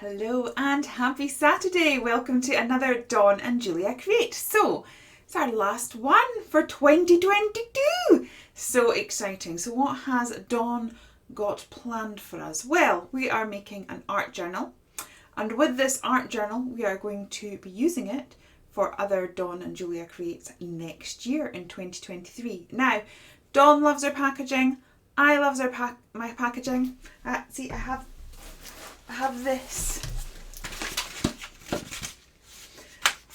Hello and happy Saturday. Welcome to another Dawn and Julia Create. So, it's our last one for 2022. So exciting. So what has Dawn got planned for us? Well, we are making an art journal. And with this art journal, we are going to be using it for other Dawn and Julia Creates next year in 2023. Now, Dawn loves her packaging. I love my packaging. See, I have this.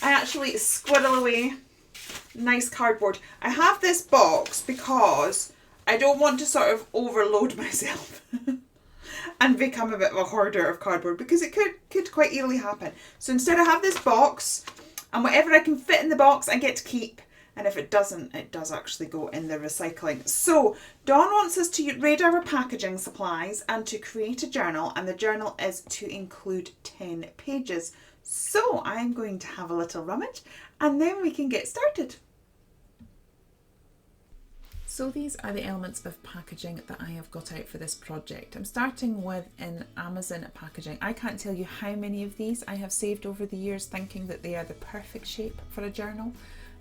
I actually squirrel away nice cardboard. I have this box because I don't want to sort of overload myself and become a bit of a hoarder of cardboard, because it could quite easily happen. So instead I have this box, and whatever I can fit in the box I get to keep. And if it doesn't, it does actually go in the recycling. So Dawn wants us to raid our packaging supplies and to create a journal, and the journal is to include 10 pages. So I'm going to have a little rummage and then we can get started. So these are the elements of packaging that I have got out for this project. I'm starting with an Amazon packaging. I can't tell you how many of these I have saved over the years, thinking that they are the perfect shape for a journal.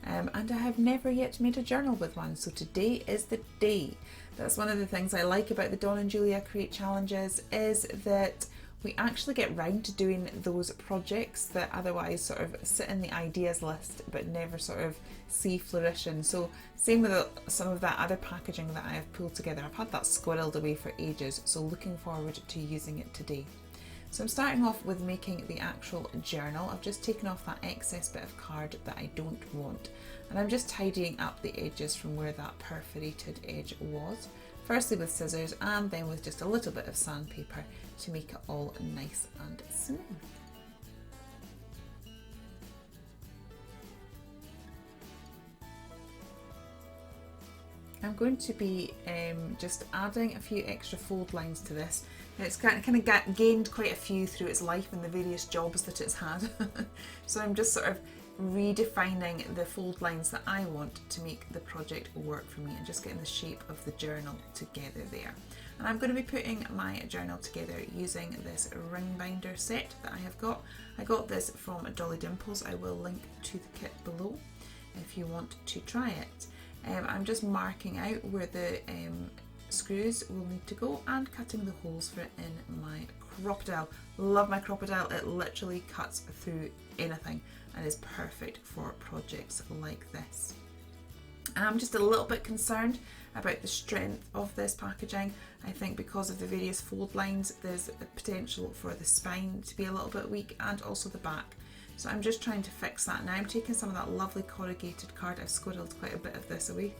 And I have never yet made a journal with one, so today is the day. That's one of the things I like about the Dawn and Julia Create challenges, is that we actually get round to doing those projects that otherwise sort of sit in the ideas list but never sort of see fruition. So same with some of that other packaging that I have pulled together. I've had that squirreled away for ages, so looking forward to using it today. So I'm starting off with making the actual journal. I've just taken off that excess bit of card that I don't want, and I'm just tidying up the edges from where that perforated edge was. Firstly with scissors and then with just a little bit of sandpaper to make it all nice and smooth. I'm going to be just adding a few extra fold lines to this. It's kind of gained quite a few through its life and the various jobs that it's had. So I'm just sort of redefining the fold lines that I want to make the project work for me, and just getting the shape of the journal together there. And I'm going to be putting my journal together using this ring binder set that I have got. I got this from Dolly Dimples. I will link to the kit below if you want to try it. I'm just marking out where the screws will need to go and cutting the holes for it in my crocodile. Love my crocodile. It literally cuts through anything and is perfect for projects like this. And I'm just a little bit concerned about the strength of this packaging. I think because of the various fold lines, there's a potential for the spine to be a little bit weak, and also the back. So I'm just trying to fix that now. I'm taking some of that lovely corrugated card. I've squirreled quite a bit of this away.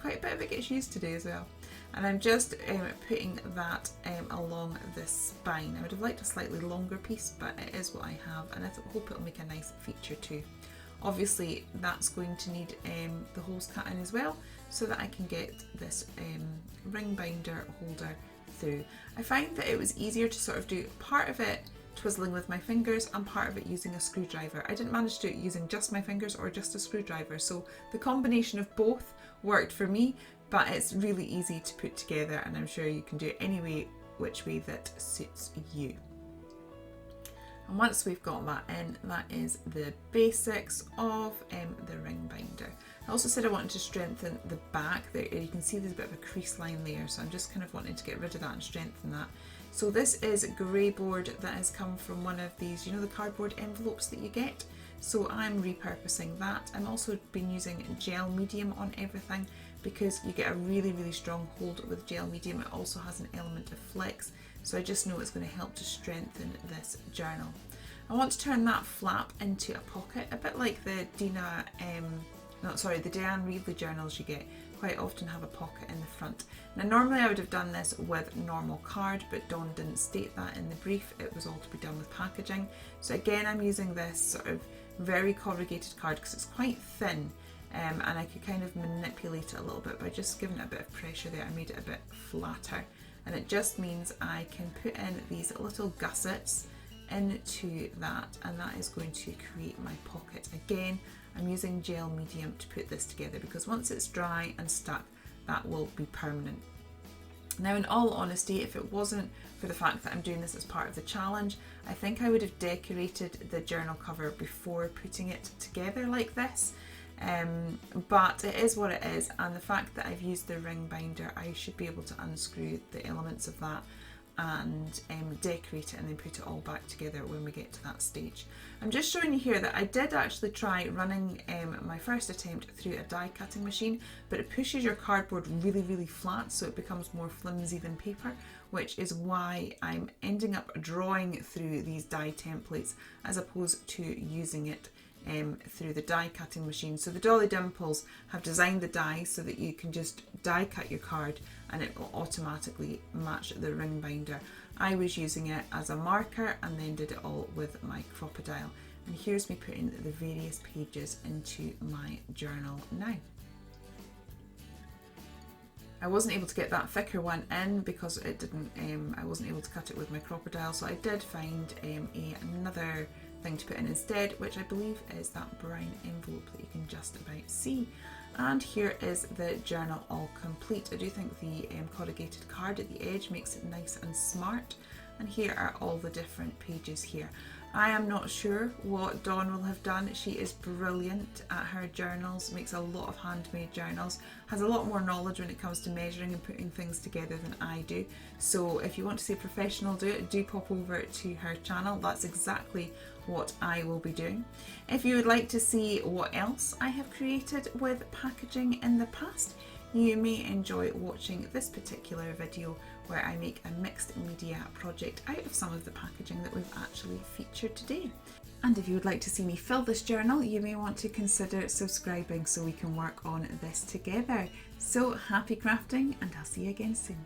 Quite a bit of it gets used today as well. And I'm just putting that along the spine. I would have liked a slightly longer piece, but it is what I have, and I hope it'll make a nice feature too. Obviously that's going to need the holes cut in as well, so that I can get this ring binder holder through. I find that it was easier to sort of do part of it twizzling with my fingers and part of it using a screwdriver. I didn't manage to do it using just my fingers or just a screwdriver, so the combination of both worked for me, but it's really easy to put together, and I'm sure you can do it which way that suits you. And once we've got that in, that is the basics of the ring binder. I also said I wanted to strengthen the back. There you can see there's a bit of a crease line there, so I'm just kind of wanting to get rid of that and strengthen that. So this is grey board that has come from one of these, you know, the cardboard envelopes that you get. So I'm repurposing that. I'm also been using gel medium on everything, because you get a really, really strong hold with gel medium. It also has an element of flex, so I just know it's going to help to strengthen this journal. I want to turn that flap into a pocket, a bit like the the Diane Reevely journals you get. Quite often have a pocket in the front. Now normally I would have done this with normal card, but Dawn didn't state that in the brief. It was all to be done with packaging. So again, I'm using this sort of very corrugated card because it's quite thin, and I could kind of manipulate it a little bit by just giving it a bit of pressure there. I made it a bit flatter, and it just means I can put in these little gussets into that, and that is going to create my pocket. Again, I'm using gel medium to put this together, because once it's dry and stuck, that will be permanent. Now, in all honesty, if it wasn't for the fact that I'm doing this as part of the challenge, I think I would have decorated the journal cover before putting it together like this. But it is what it is, and the fact that I've used the ring binder, I should be able to unscrew the elements of that and decorate it and then put it all back together when we get to that stage. I'm just showing you here that I did actually try running my first attempt through a die cutting machine, but it pushes your cardboard really flat, so it becomes more flimsy than paper, which is why I'm ending up drawing through these die templates as opposed to using it through the die cutting machine. So the Dolly Dimples have designed the die so that you can just die cut your card and it will automatically match the ring binder. I was using it as a marker and then did it all with my Crop-A-Dile. And here's me putting the various pages into my journal now. I wasn't able to get that thicker one in because it didn't. I wasn't able to cut it with my Crop-A-Dile, so I did find another thing to put in instead, which I believe is that brown envelope that you can just about see. And here is the journal all complete. I do think the corrugated card at the edge makes it nice and smart. And here are all the different pages here. I am not sure what Dawn will have done. She is brilliant at her journals, makes a lot of handmade journals, has a lot more knowledge when it comes to measuring and putting things together than I do. So if you want to see a professional do it, do pop over to her channel. That's exactly what I will be doing. If you would like to see what else I have created with packaging in the past, you may enjoy watching this particular video where I make a mixed media project out of some of the packaging that we've actually featured today. And if you would like to see me fill this journal, you may want to consider subscribing so we can work on this together. So happy crafting, and I'll see you again soon.